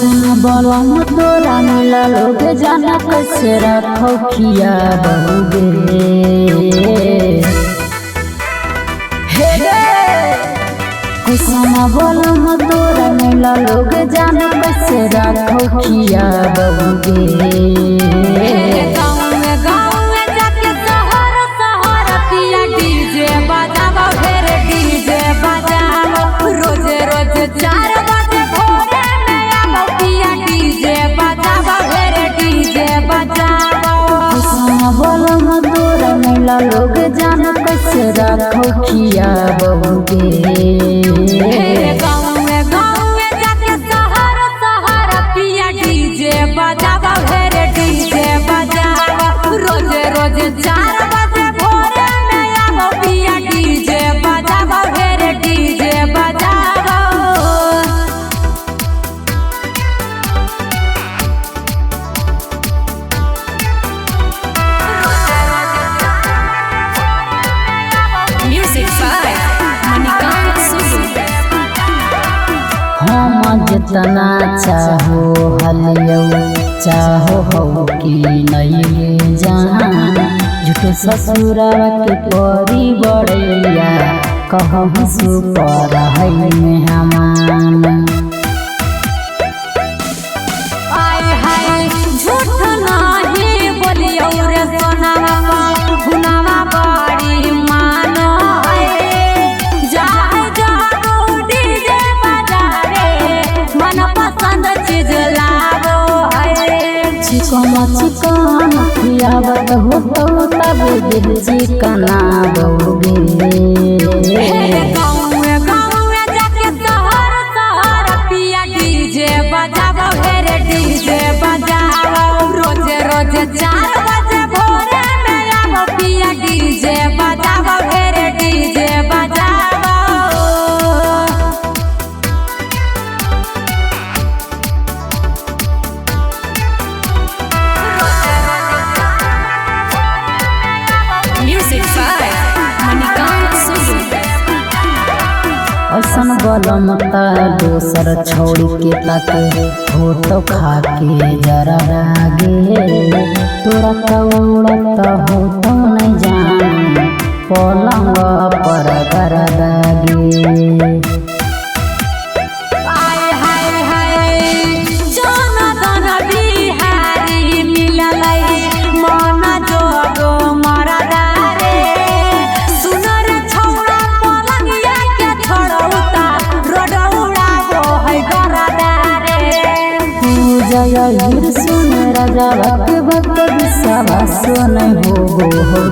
कैसन बलम तोरा मिला लोग जाना कैसे रखो किया बहुगे कैसन बलम तोरा मिला लोग जाना कैसे रखो किया बहुगे लोग जान कैसे रखो किया बहुगे गाँव में जाके शहर शहर पिया डीजे बजावा भेरे डीजे बजावा रोज रोज 4 बजे भोरे में आवो पिया डीजे बजावा भेरे डीजे बजावा हम जितना चाहो हलियो चाहो हो कि नहीं जान झूठो ससुरा के परी बड़ैया कहूँ सुपर है में हमान झूठ नहीं बोलियो रे सोनावा गुनावा बड़ी मानो चिकन खियावत हो तो तब दिल चिकना दोगे गाँव में जाके शहर शहर पिया डीजे बजावा भेरे डीजे बजावा रोज रोज 4 बजे भोरे में आवो पिया डीजे बजावा भेरे डीजे बजावा ऐसन बलम दोसर छोड़ के तक हो तो खा के जरा लागे तोरा कौड़त हो तो नहीं जान पलंग पर कर लागे सुन राजा भक्त भक्त विश्वास नहीं हो